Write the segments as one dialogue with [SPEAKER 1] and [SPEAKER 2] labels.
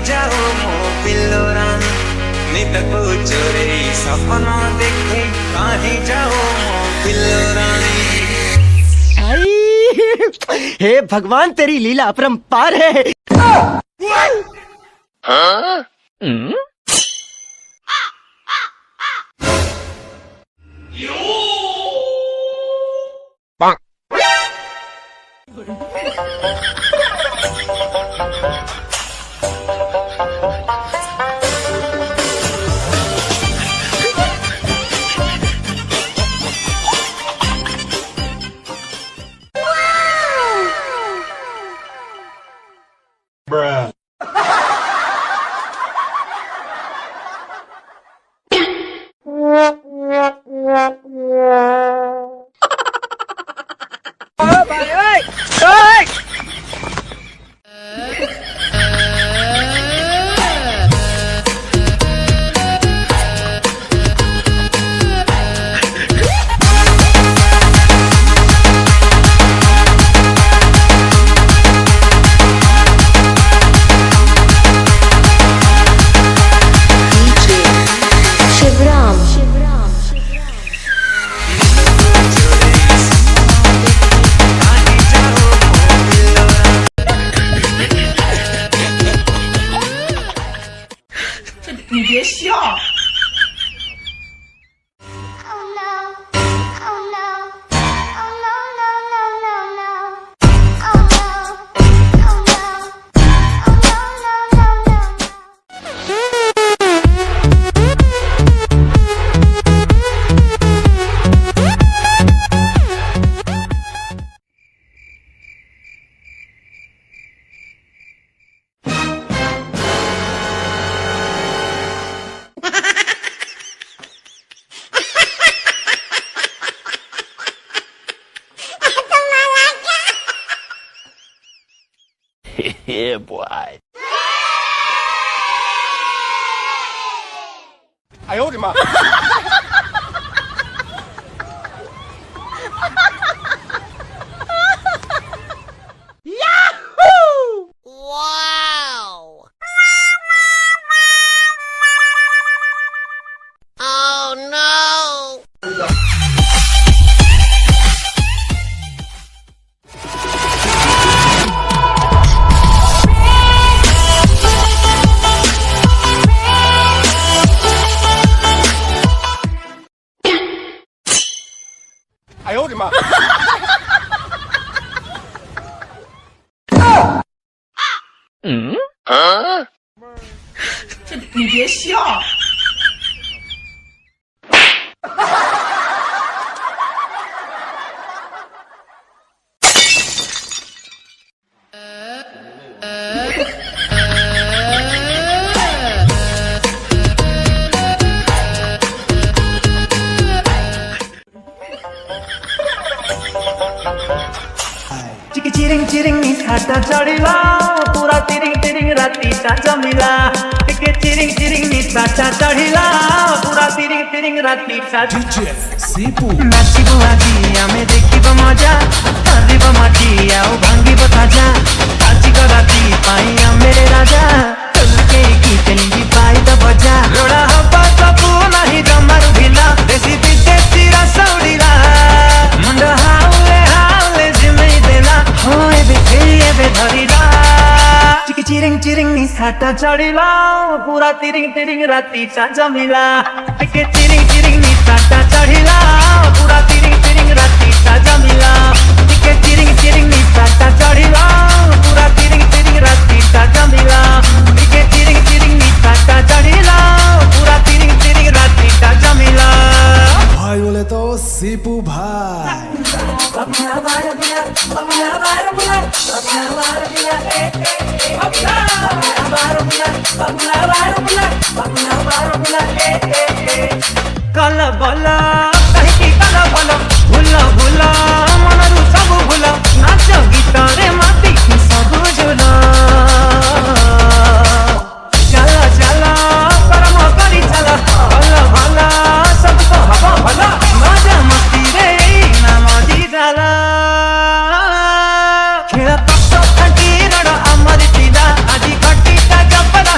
[SPEAKER 1] जाओ मो पिल्लो रानी नित को चोरे सपना देखे कहीं जाओ मो पिल्लो रानी।
[SPEAKER 2] हे भगवान तेरी लीला अपरंपार है। हाँ?
[SPEAKER 3] Bruh.
[SPEAKER 2] Yeah, boy.
[SPEAKER 3] 哎呦我的妈哎呦我的妈
[SPEAKER 2] 啊？
[SPEAKER 4] 你别笑。
[SPEAKER 5] चिरिंग चिरिंग छाटा चढ़िला पूरा तिरिंग तिरिंग राती जमिला टिके चिरिंग चिरिंग छाटा चढ़िला पूरा तिरिंग तिरिंग राती नाचिबो आजी आमे देखिबो मजा कांदिबो माटी आउ भांगिबो ताजा आजिको राती पाई मेरे राजा चलके की चली पाई द बजा लोड़ा हवा सबु नाही जमारु भिला देसी विदेशी रसौड़ीला मुंड हाउले हाउले जिमै देला होए बे धरिला चिकी चिरिंग चिरिंग छाटा चढ़िला पूरा तिरिंग तिरिंग राती जमिला टिके चिरिंग चिरिंग छाटा चढ़िला पूरा तिरिंग तिरिंग राती जमिला टिके चिरिंग चिरिंग छाटा चढ़िला पूरा तिरिंग तिरिंग राती जमिला टिके चिरिंग चिरिंग छाटा चढ़िला पूरा तिरिंग तिरिंग राती जमिला
[SPEAKER 3] भाई बोले तो सीपू भाई
[SPEAKER 5] कल बला कहीं की कल बला भूला भूला मनरु सब भूला नाच गीत रे माती सब झूला चला चला परम करी चला भला भला सब तो हवा भला मजा मस्ती रे ना मजी जाला खेला तो फटी रड़ अमर सीधा आजी घटी ता जपदा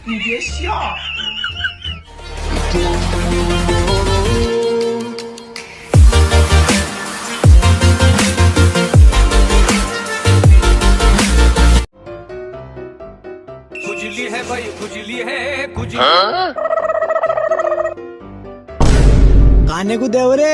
[SPEAKER 4] 你别笑。
[SPEAKER 1] खुजली है भाई खुजली है खुजली
[SPEAKER 3] खाने को देव रे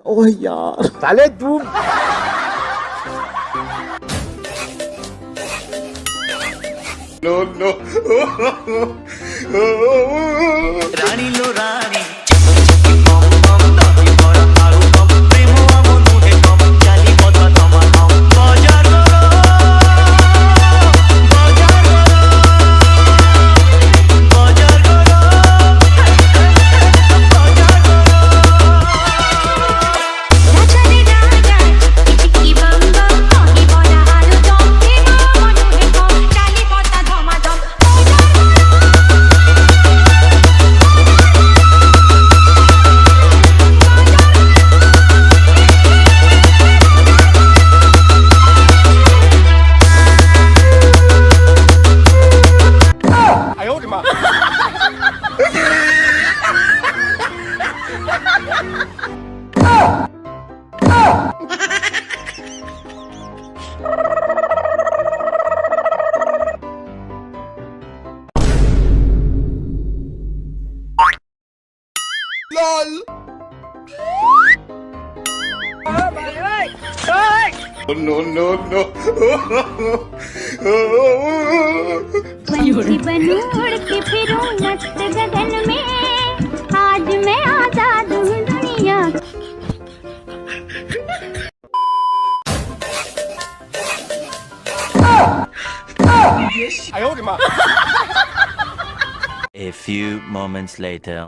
[SPEAKER 3] ओह यार साले तू
[SPEAKER 5] रानी लो रानी
[SPEAKER 6] पंछी बनूं उड़ के फिरूं मस्त गगन में आज मैं आजाद हूँ दुनिया
[SPEAKER 5] A few moments later.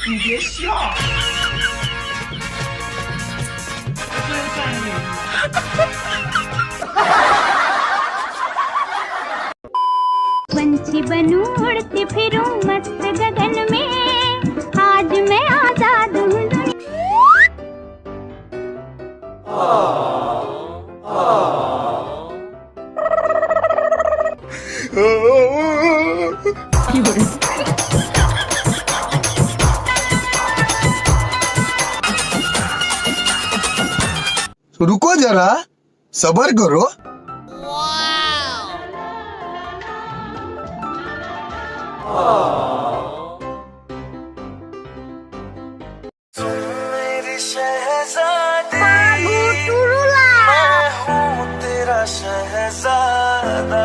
[SPEAKER 4] 你别笑。
[SPEAKER 6] पंछी बनूं उड़ते फिरूं मस्त गगन में आज मैं आजाद हूँ
[SPEAKER 3] रुको जरा
[SPEAKER 7] सबर करो।
[SPEAKER 1] मेरी शहजादी मैं हूँ तेरा शहजादा।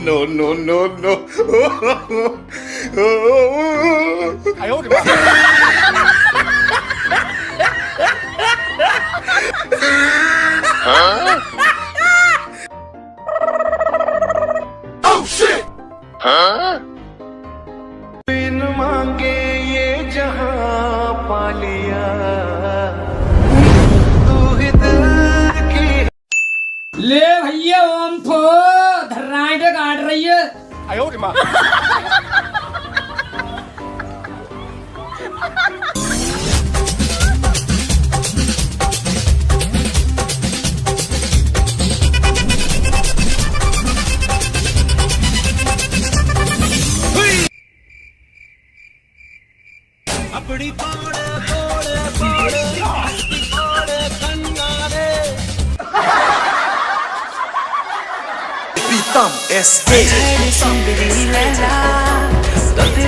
[SPEAKER 7] No, no, no, no.
[SPEAKER 1] बिन मांगे ये जहां पा लिया तू ही दिल की।
[SPEAKER 4] ले भैया ओम फो धर्राई पे काट रही है।
[SPEAKER 1] अपनी पोड़े पोड़े पोड़े पोड़े कंगारे। प्रीतम एसके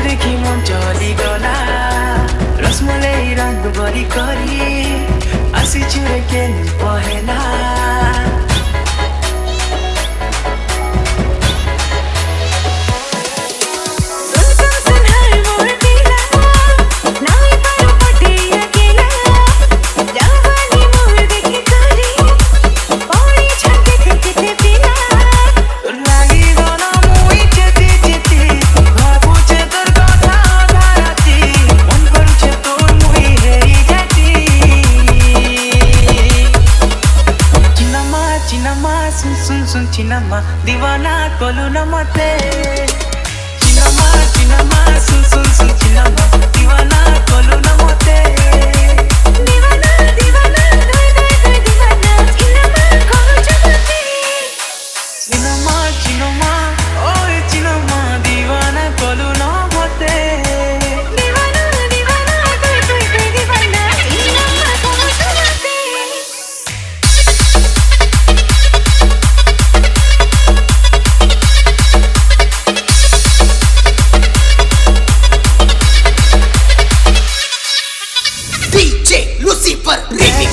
[SPEAKER 5] देखि मन चली गला रसमलाई रंग बरी करी आसी चुरे के पहेला चिनमा दीवाना कोलू न मते चिनमा सुन सुन सुन चिनमा दीवाना कोलू न मते दीवाना दीवाना दीवाना चिनमा कोलू चमते चिनमा ओए चिनमा दीवाना कोलू न मते दीवाना दीवाना दीवाना चिनमा कोलू चमते।
[SPEAKER 2] लूसीफर
[SPEAKER 5] डिगी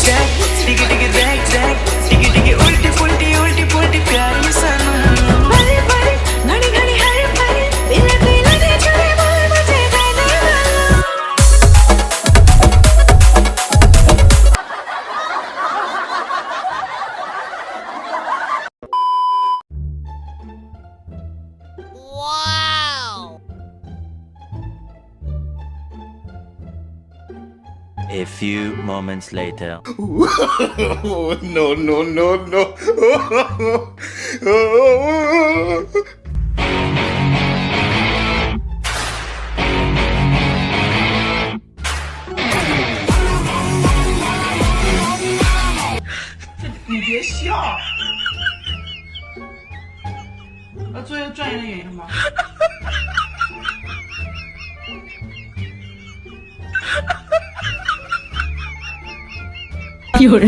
[SPEAKER 5] डिगी रैग रैग डिगी डिगी उल्टी पुल्टी उल्टी पुल्टी प्यारी सनम बड़े बड़े घड़ी घड़ी हरे भरे दिल दिल दे छुए बोल मुझे गाना।
[SPEAKER 8] A few moments later.
[SPEAKER 7] No, no, no, no.
[SPEAKER 4] 你别笑。做一个专业的演员吗？有人。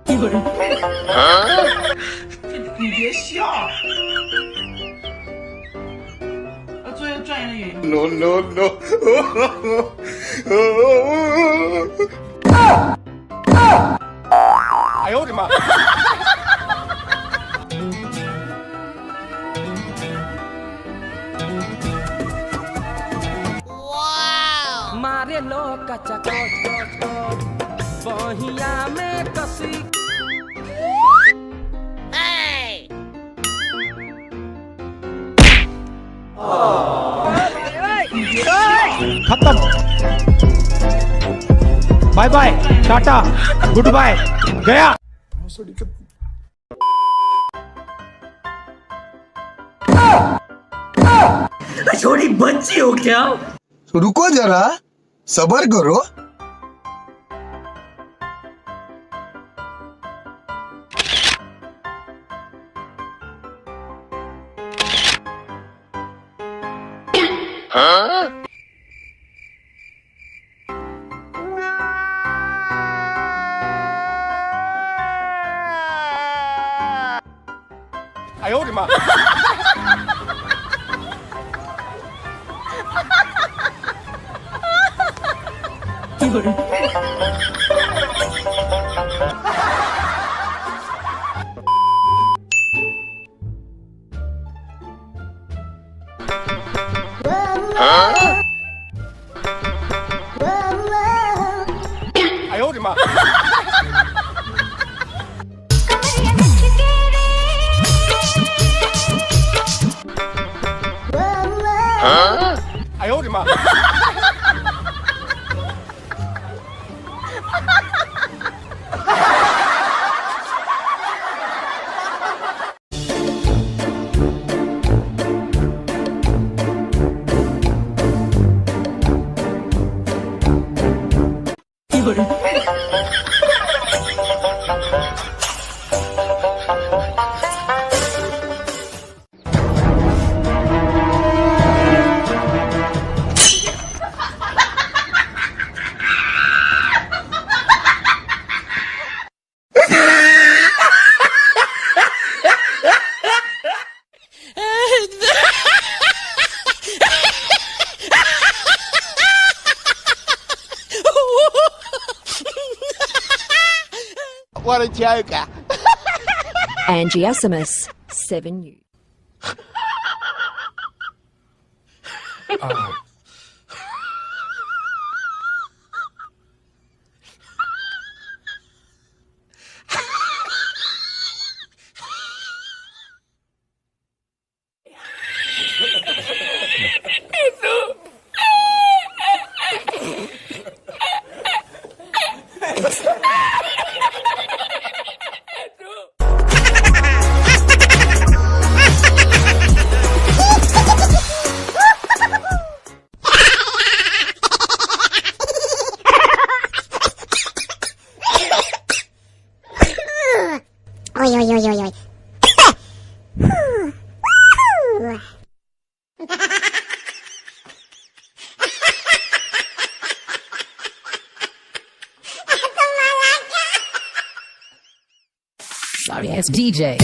[SPEAKER 4] 有人。你别笑。做一个专业的演员。
[SPEAKER 7] No, no, no.
[SPEAKER 5] मारे लो कच्चा कोच कोच कोच बहिया में कसी
[SPEAKER 9] खत्म। Bye bye tata good bye गया।
[SPEAKER 2] छोटी बच्ची हो क्या?
[SPEAKER 7] रुको जरा, सबर करो।
[SPEAKER 9] 哎呦我的妈！ 哎呦我的妈！ 哎呦我的妈！
[SPEAKER 7] What a joker.
[SPEAKER 10] Angiosimus 7U.
[SPEAKER 6] Oi, oi, oi, oi, oi.
[SPEAKER 10] Sorry ass DJ.